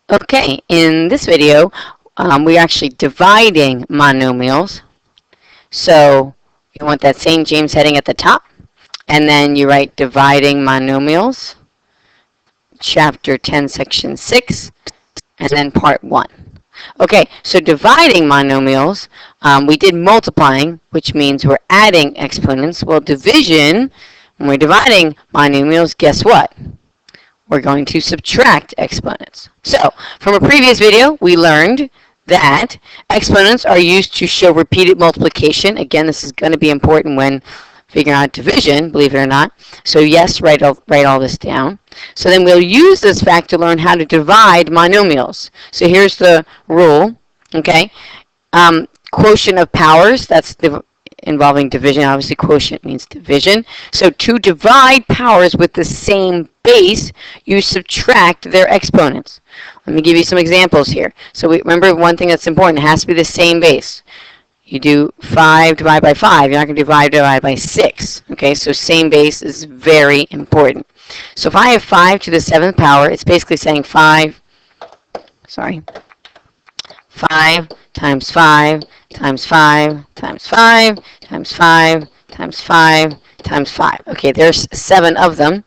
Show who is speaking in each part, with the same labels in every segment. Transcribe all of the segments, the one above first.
Speaker 1: Okay, in this video, we're actually dividing monomials. So you want that same James heading at the top, and then you write dividing monomials, chapter 10, section 6, and then part 1. Okay, so dividing monomials, we did multiplying, which means we're adding exponents. Well, division, when we're dividing monomials, guess what? We're going to subtract exponents. So, from a previous video, we learned that exponents are used to show repeated multiplication. Again, this is going to be important when figuring out division, believe it or not. So yes, write all this down. So then we'll use this fact to learn how to divide monomials. So here's the rule, okay? Quotient of powers, that's involving division. Obviously, quotient means division. So to divide powers with the same base, you subtract their exponents. Let me give you some examples here. So remember one thing that's important, it has to be the same base. You do 5 divided by 5. You're not going to do 5 divided by 6. Okay, so same base is very important. So if I have 5 to the 7th power, it's basically saying 5 times 5 times 5 times 5 times 5 times 5 times 5. Okay, there's 7 of them.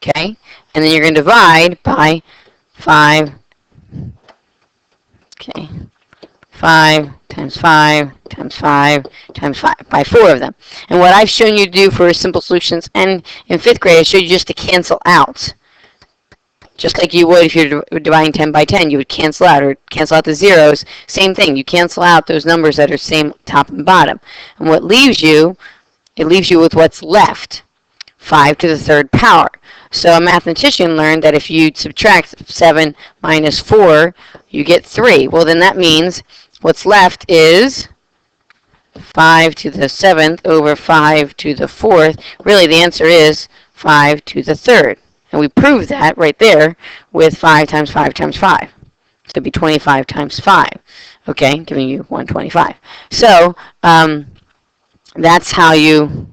Speaker 1: Okay, and then you're going to divide by 5. Okay, 5 times 5 times 5 times 5 by 4 of them. And what I've shown you to do for simple solutions and in 5th grade, I showed you just to cancel out. Just like you would if you're dividing 10 by 10, you would cancel out or cancel out the zeros. Same thing, you cancel out those numbers that are same top and bottom. And what leaves you, it leaves you with what's left, 5 to the 3rd power. So a mathematician learned that if you subtract 7 minus 4, you get 3. Well, then that means what's left is 5 to the 7th over 5 to the 4th. Really, the answer is 5 to the 3rd. And we proved that right there with 5 times 5 times 5. So it'd be 25 times 5. Okay, giving you 125. So that's how you're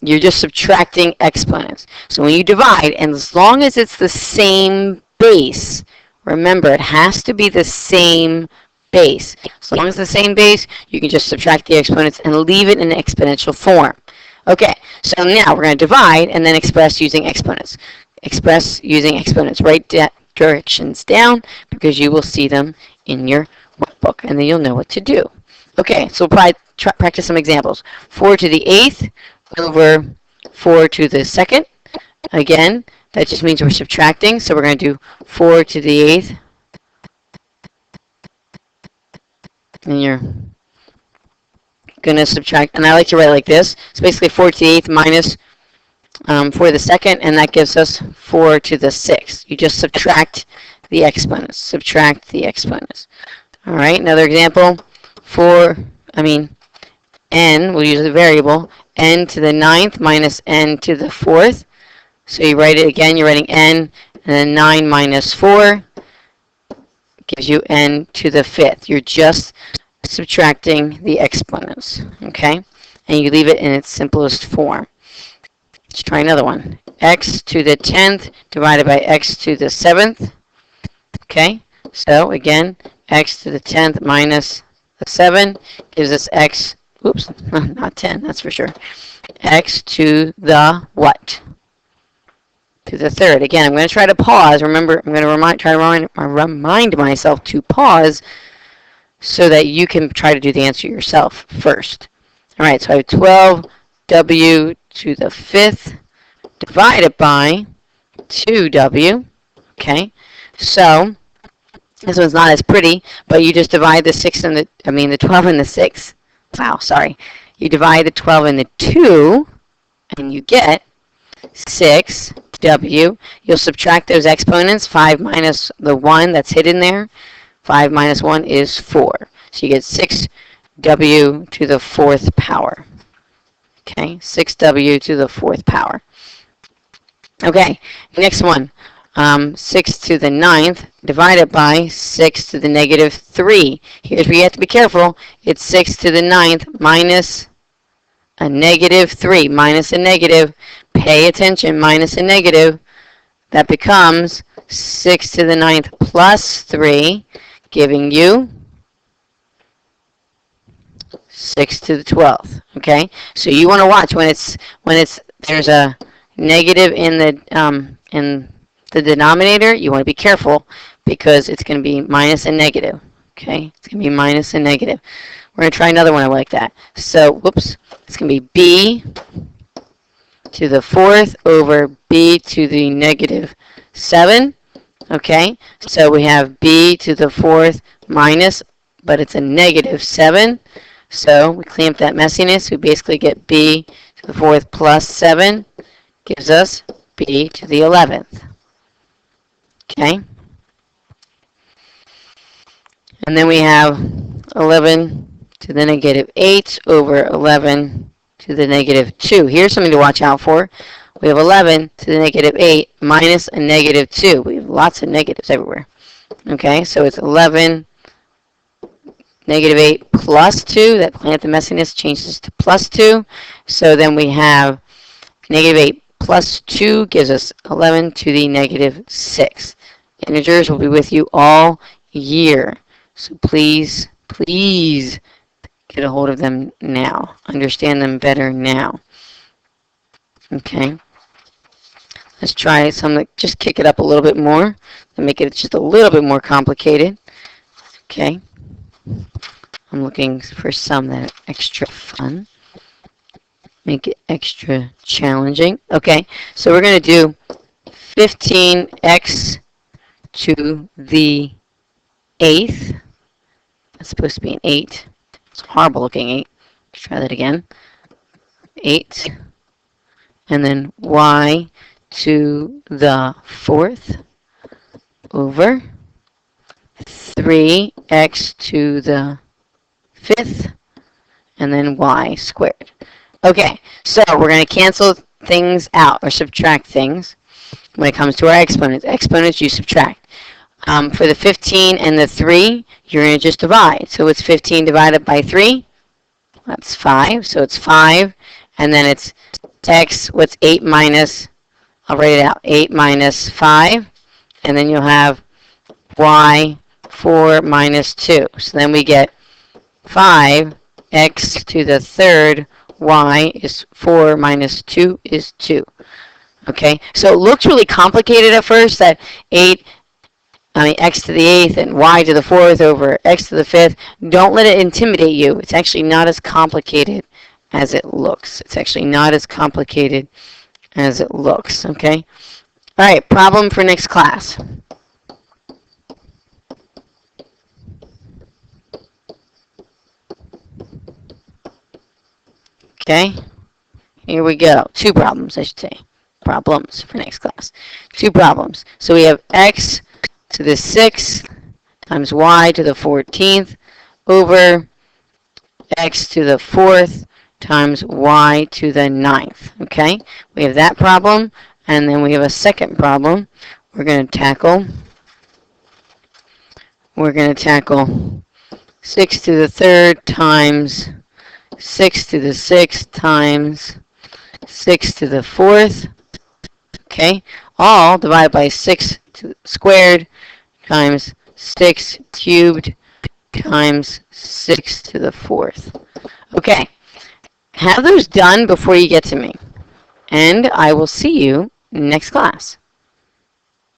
Speaker 1: just subtracting exponents. So when you divide, and as long as it's the same base, remember it has to be the same base. As long as it's the same base, you can just subtract the exponents and leave it in exponential form. Okay, so now we're going to divide and then express using exponents. Express using exponents. Write directions down because you will see them in your workbook and then you'll know what to do. Okay, so we'll practice some examples. 4 to the 8th over 4 to the 2nd. Again, that just means we're subtracting, so we're going to do 4 to the 8th. And you're going to subtract, and I like to write it like this. It's basically 4 to the 8th minus 4 to the 2nd, and that gives us 4 to the 6th. You just subtract the exponents. Subtract the exponents. All right, another example. N, we'll use a variable, n to the 9th minus n to the 4th. So you write it again, you're writing n, and then 9 minus 4 gives you n to the 5th. You're just subtracting the exponents, okay? And you leave it in its simplest form. Let's try another one. X to the 10th divided by x to the 7th. Okay, so again, x to the 10th minus the 7 gives us x, oops, not 10, that's for sure. X to the what? To the 3rd. Again, I'm going to try to pause. Remember, I'm going to try to remind myself to pause so that you can try to do the answer yourself first. All right, so I have 12w to the 5th divided by 2w. Okay, so this one's not as pretty, but you just divide the 12 and the 6. Wow, sorry. You divide the 12 and the 2, and you get 6w. You'll subtract those exponents, 5 minus the 1 that's hidden there. 5 minus 1 is 4. So you get 6w to the 4th power. Okay, 6w to the 4th power. Okay, next one. 6 to the 9th divided by 6 to the negative 3. Here's where you have to be careful. It's 6 to the 9th minus a negative 3. Minus a negative. Pay attention. Minus a negative. That becomes 6 to the ninth plus 3, giving you 6 to the 12th. Okay, so you want to watch when it's there's a negative in the denominator. You want to be careful because it's going to be minus and negative. Okay, it's going to be minus and negative. We're going to try another one like that. So, whoops, it's going to be b to the 4th over b to the negative 7. Okay, so we have b to the 4th minus, but it's a negative 7. So we clean up that messiness. We basically get b to the 4th plus 7 gives us b to the 11th. Okay, and then we have 11 to the negative 8 over 11 to the negative 2. Here's something to watch out for. We have 11 to the negative 8 minus a negative 2. We have lots of negatives everywhere. Okay, so it's 11, negative 8 plus 2. That plant the messiness changes to plus 2. So then we have negative 8 plus 2 gives us 11 to the negative 6. Integers will be with you all year. So please, please get a hold of them now. Understand them better now. Okay. Let's try some, just kick it up a little bit more and make it just a little bit more complicated. Okay. I'm looking for some that are extra fun. Make it extra challenging. Okay, so we're going to do 15x to the 8th. That's supposed to be an 8. It's a horrible looking 8. Let's try that again. 8. And then y to the 4th over 3x to the 5th, and then y squared. Okay, so we're going to cancel things out or subtract things when it comes to our exponents. Exponents you subtract. For the 15 and the 3, you're going to just divide. So it's 15 divided by 3. That's 5. So it's 5. And then it's x, what's 8 minus, I'll write it out, 8 minus 5. And then you'll have y, 4 minus 2. So then we get 5, x to the 3rd, y is 4 minus 2 is 2. Okay, so it looks really complicated at first, that x to the 8th and y to the 4th over x to the 5th. Don't let it intimidate you. It's actually not as complicated as it looks. It's actually not as complicated as it looks, okay? All right, problem for next class. Okay, here we go. 2 problems, I should say. Problems for next class. 2 problems. So we have x to the 6th times y to the 14th over x to the 4th times y to the 9th. Okay, we have that problem, and then we have a second problem we're going to tackle. We're going to tackle 6 to the 3rd times 6 to the 6th times 6 to the 4th. Okay, all divided by 6 squared times 6 cubed times 6 to the 4th. Okay, have those done before you get to me, and I will see you next class.